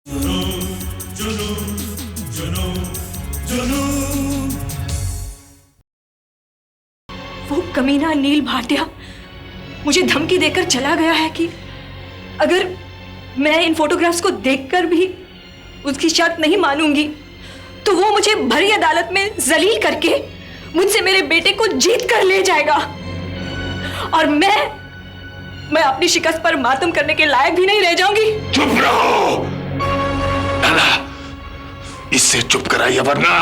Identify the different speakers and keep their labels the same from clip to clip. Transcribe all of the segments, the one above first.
Speaker 1: जुनून, जुनून, जुनून, जुनून।
Speaker 2: वो कमीना नील भाटिया मुझे धमकी देकर चला गया है कि अगर मैं इन फोटोग्राफ्स को देखकर भी उसकी शर्त नहीं मानूंगी तो वो मुझे भरी अदालत में जलील करके मुझसे मेरे बेटे को जीत कर ले जाएगा और मैं अपनी शिकस्त पर मातम करने के लायक भी नहीं रह जाऊंगी।
Speaker 3: चुप रहो नाना, इससे चुप कराइए वरना।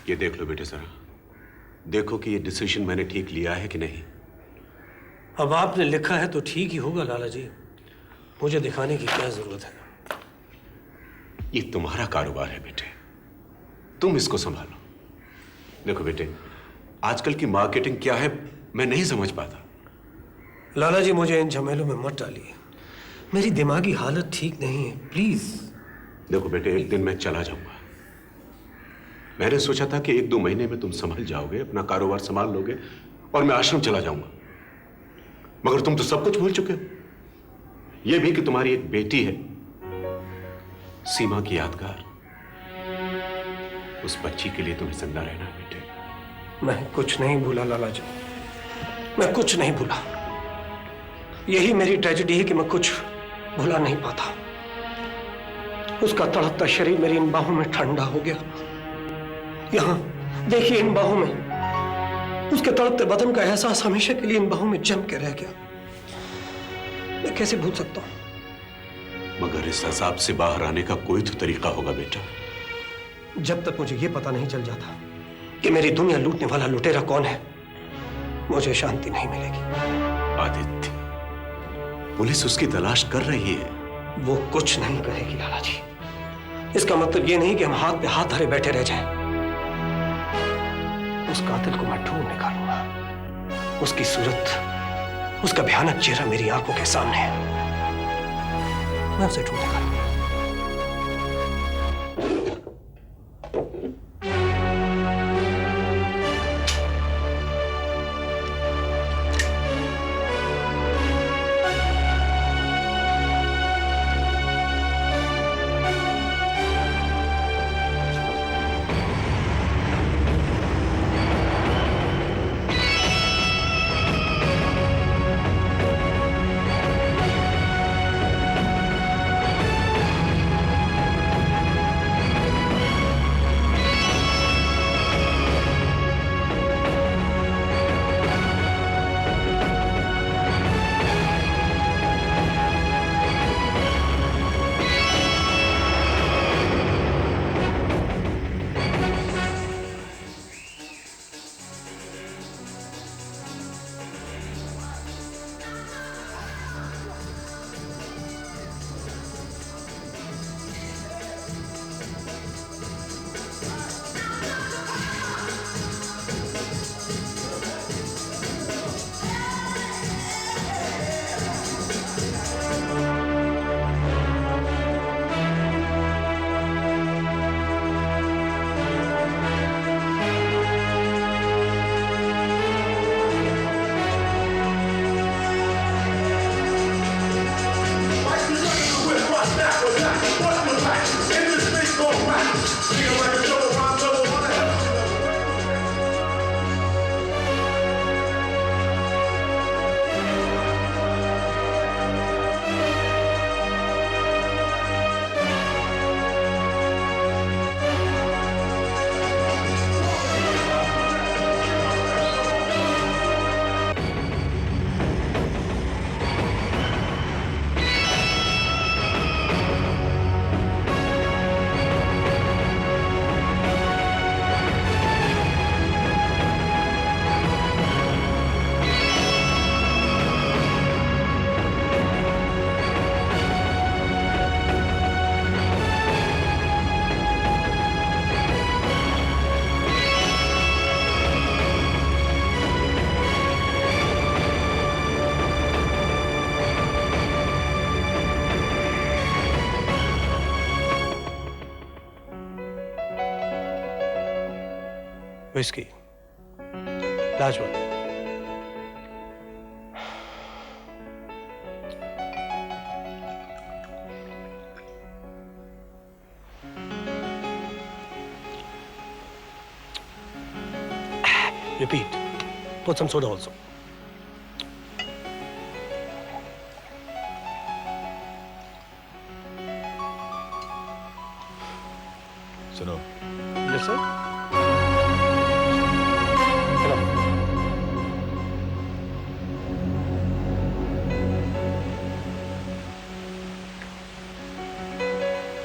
Speaker 3: ये देख लो बेटे जरा, देखो कि ये डिसीजन मैंने ठीक लिया है कि नहीं।
Speaker 4: अब आपने लिखा है तो ठीक ही होगा लाला जी, मुझे दिखाने की क्या जरूरत है।
Speaker 3: ये तुम्हारा कारोबार है बेटे, तुम इसको संभालो। देखो बेटे, आजकल की मार्केटिंग क्या है मैं नहीं समझ पाता।
Speaker 4: लाला जी मुझे इन झमेलों में मत डालिए, मेरी दिमागी हालत ठीक नहीं है, प्लीज।
Speaker 3: देखो बेटे, एक दिन मैं चला जाऊंगा। मैंने सोचा था कि 1-2 महीने में तुम संभल जाओगे, अपना कारोबार संभाल लोगे और मैं आश्रम चला जाऊंगा, मगर तुम तो सब कुछ भूल चुके हो। यह भी कि तुम्हारी एक बेटी है, सीमा की यादगार। उस बच्ची के लिए तुम्हें जिंदा रहना है बेटे।
Speaker 4: मैं कुछ नहीं भूला लाला जी, मैं कुछ नहीं भूला। यही मेरी ट्रेजेडी है कि मैं कुछ भुला नहीं पाता। उसका तड़पता शरीर मेरी इन बाहों में ठंडा हो गया। यहां देखिए, इन बाहों में उसके तड़पते बदन का एहसास हमेशा के लिए इन बाहों में जम के रह गया। मैं कैसे भूल सकता हूं?
Speaker 3: मगर इस अजाब से बाहर आने का कोई तो तरीका होगा बेटा।
Speaker 4: जब तक मुझे यह पता नहीं चल जाता कि मेरी दुनिया लूटने वाला लुटेरा कौन है, मुझे शांति नहीं मिलेगी।
Speaker 3: आदित्य, पुलिस उसकी तलाश कर रही है।
Speaker 4: वो कुछ नहीं करेगी लाला जी। इसका मतलब ये नहीं कि हम हाथ पे हाथ धरे बैठे रह जाएं। उस कातिल को मैं ढूंढ निकालूंगा। उसकी सूरत, उसका भयानक चेहरा मेरी आंखों के सामने है। मैं उसे ढूंढ निकालूंगा। विस्की। लाजवाब। Repeat. Put some soda also.
Speaker 5: सुनो,
Speaker 4: Yes, sir. Hello.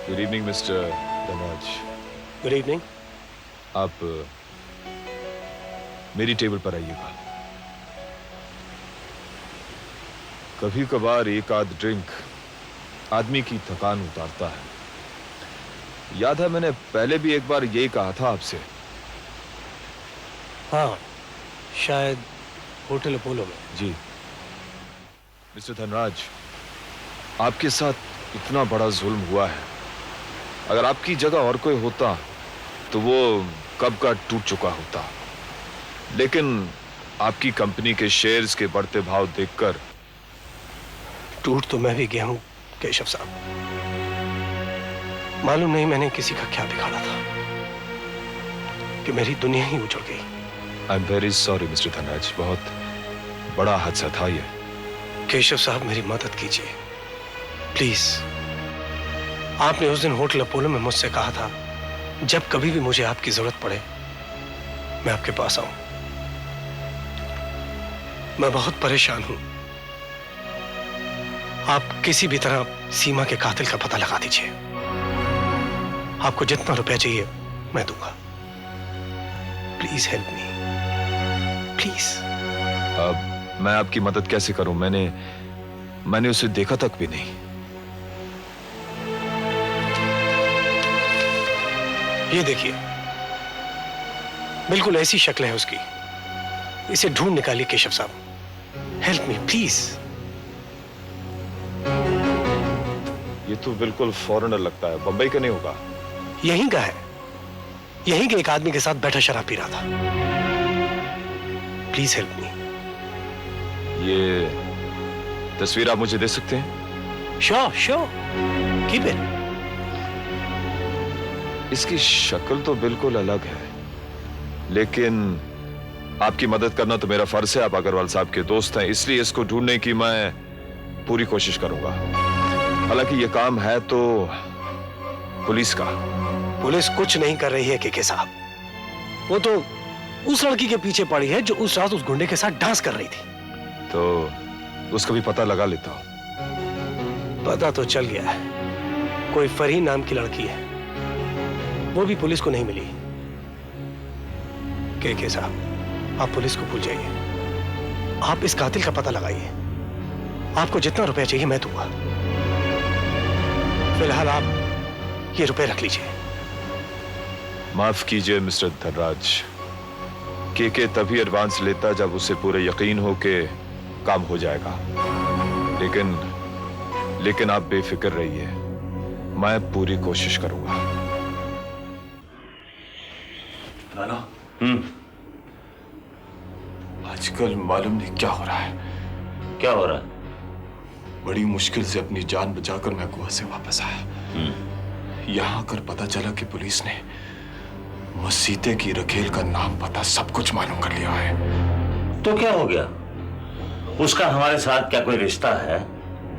Speaker 5: Good evening mister Dhanraj.
Speaker 4: Good evening.
Speaker 5: आप मेरी टेबल पर आइएगा। कभी कभार एक आध ड्रिंक आदमी की थकान उतारता है। याद है मैंने पहले भी एक बार यही कहा था आपसे।
Speaker 4: हाँ, शायद होटल अपोलो में।
Speaker 5: जी मिस्टर धनराज, आपके साथ इतना बड़ा जुल्म हुआ है। अगर आपकी जगह और कोई होता तो वो कब का टूट चुका होता। लेकिन आपकी कंपनी के शेयर्स के बढ़ते भाव देखकर
Speaker 4: टूट तो मैं भी गया हूं केशव साहब। मालूम नहीं मैंने किसी का क्या बिगाड़ा था कि मेरी दुनिया ही उजड़ गई।
Speaker 5: I am very sorry mister Dhanraj, बहुत बड़ा हादसा था ये।
Speaker 4: केशव साहब मेरी मदद कीजिए प्लीज। आपने उस दिन होटल अपोलो में मुझसे कहा था जब कभी भी मुझे आपकी जरूरत पड़े मैं आपके पास आऊं। मैं बहुत परेशान हूं। आप किसी भी तरह सीमा के कातिल का पता लगा दीजिए। आपको जितना रुपया चाहिए मैं दूंगा। Please help me please.
Speaker 5: अब मैं आपकी मदद कैसे करूं? मैंने उसे देखा तक भी नहीं।
Speaker 4: ये देखिए, बिल्कुल ऐसी शक्ल है उसकी। इसे ढूंढ निकालिए केशव साहब। Help me please.
Speaker 5: ये तो बिल्कुल फॉरेनर लगता है। बंबई का नहीं होगा?
Speaker 4: यहीं का है। यहीं के एक आदमी के साथ बैठा शराब पी रहा था। Please help me.
Speaker 5: ये तस्वीर आप मुझे दे सकते हैं?
Speaker 4: Sure sure, keep it.
Speaker 5: इसकी शक्ल तो बिल्कुल अलग है, लेकिन आपकी मदद करना तो मेरा फर्ज है। आप अग्रवाल साहब के दोस्त हैं, इसलिए इसको ढूंढने की मैं पूरी कोशिश करूंगा। हालांकि ये काम है तो पुलिस का।
Speaker 4: पुलिस कुछ नहीं कर रही है केके साहब। वो तो उस लड़की के पीछे पड़ी है जो उस रात उस गुंडे के साथ डांस कर रही थी।
Speaker 5: तो उसका भी पता लगा लेता हूं।
Speaker 4: पता तो चल गया है। कोई फरहीन नाम की लड़की है, वो भी पुलिस को नहीं मिली। केके साहब, आप पुलिस को भूल जाइए। आप इस कातिल का पता लगाइए। आपको जितना रुपया चाहिए मैं दूंगा। फिलहाल आप ये रुपए रख लीजिए।
Speaker 5: माफ कीजिए मिस्टर धनराज, केके तभी एडवांस लेता जब उसे पूरे यकीन हो कि काम हो जाएगा। लेकिन आप बेफिक्र रहिए, मैं पूरी कोशिश करूंगा।
Speaker 6: नाना, आजकल मालूम नहीं क्या हो रहा है।
Speaker 7: क्या हो रहा है?
Speaker 6: बड़ी मुश्किल से अपनी जान बचाकर मैं गोवा से वापस आया। यहाँ आकर पता चला कि पुलिस ने मसीते की रखेल का नाम पता सब कुछ मालूम कर लिया है।
Speaker 7: तो क्या हो गया? उसका हमारे साथ क्या कोई रिश्ता है?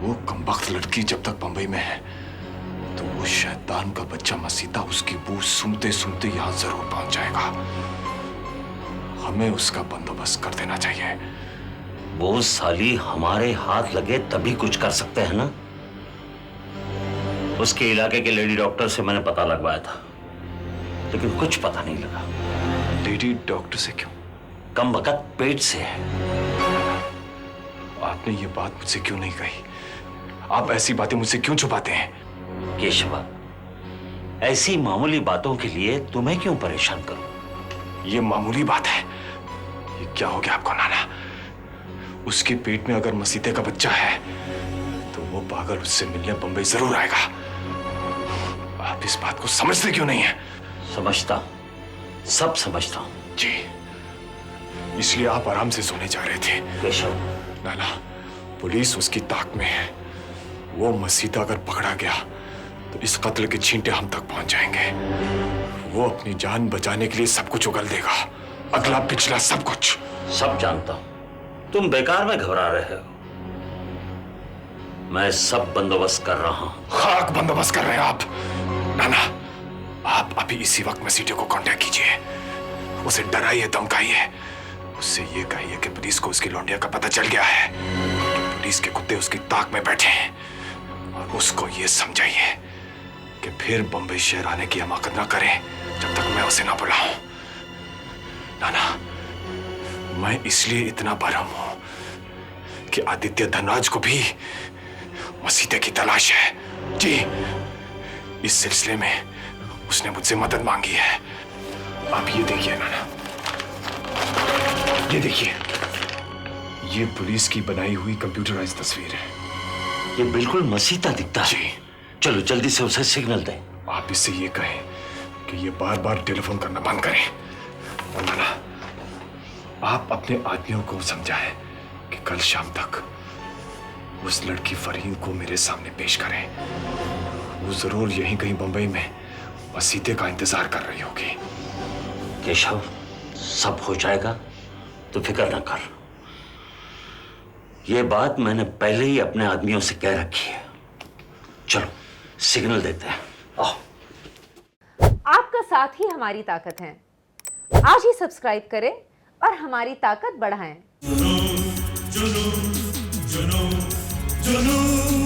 Speaker 6: वो कमबख्त लड़की जब तक बंबई में है तो वो शैतान का बच्चा मसीता उसकी बू सुनते सुनते यहाँ जरूर पहुंच जाएगा। हमें उसका बंदोबस्त कर देना चाहिए।
Speaker 7: वो साली हमारे हाथ लगे तभी कुछ कर सकते हैं ना। उसके इलाके के लेडी डॉक्टर से मैंने पता लगवाया था, लेकिन कुछ पता नहीं लगा।
Speaker 6: लेडी डॉक्टर से क्यों?
Speaker 7: कम वक्त पेट से है।
Speaker 6: आपने ये बात मुझसे क्यों नहीं कही? आप ऐसी बातें मुझसे क्यों छुपाते हैं?
Speaker 7: केशवा, ऐसी मामूली बातों के लिए तुम्हें क्यों परेशान करूं?
Speaker 6: ये मामूली बात है। ये क्या हो गया आपको नाना? उसके पेट में अगर मसीते का बच्चा है तो वो पागल उससे मिलने बंबई जरूर आएगा। आप इस बात को समझते क्यों नहीं है?
Speaker 7: समझता हूं, सब समझता हूं।
Speaker 6: जी, इसलिए आप आराम से सोने जा रहे थे।
Speaker 7: केशव,
Speaker 6: नाना, पुलिस उसकी ताक में है। वो मसीता अगर पकड़ा गया तो इस कत्ल के छींटे हम तक पहुंच जाएंगे। वो अपनी जान बचाने के लिए सब कुछ उगल देगा, अगला पिछला सब कुछ।
Speaker 7: सब जानता हूं, तुम बेकार में घबरा रहे हो। मैं सब बंदोबस्त कर रहा हूं।
Speaker 6: खाक बंदोबस्त कर रहे हैं आप। नाना, आप अभी इसी वक्त मसीटे को कांटेक्ट कीजिए, उसे डराइए, धमकाइए, उससे ये कहिए कि पुलिस को उसकी लौंडिया का पता चल गया है, कि पुलिस के कुत्ते उसकी ताक में बैठे हैं, और उसको ये समझाइए कि फिर बंबई शहर आने की हिम्मत ना करे जब तक मैं उसे ना बुलाऊं। नाना, मैं इसलिए इतना बरहम हूं कि आदित्य धनराज को भी मसीते की तलाश है। जी, इस सिलसिले में उसने मुझसे मदद मांगी है। आप ये देखिए नाना, ये देखिए, ये पुलिस की बनाई हुई कंप्यूटराइज्ड तस्वीर है।
Speaker 7: ये बिल्कुल मसीता दिखता है। चलो जल्दी से उसे सिग्नल दें।
Speaker 6: आप इससे ये कहें कि ये बार बार टेलीफोन करना बंद करें। और नाना, आप अपने आदमियों को समझाएं कि कल शाम तक उस लड़की फरीन को मेरे सामने पेश करें। वो जरूर यहीं कहीं बंबई में मसीते का इंतजार कर रही होगी।
Speaker 7: केशव, सब हो जाएगा, तो फिक्र ना कर। ये बात मैंने पहले ही अपने आदमियों से कह रखी है। चलो सिग्नल देते हैं। आओ।
Speaker 8: आपका साथ ही हमारी ताकत है। आज ही सब्सक्राइब करें और हमारी ताकत बढ़ाएं।
Speaker 1: जुनून जुनून जुनून जुनून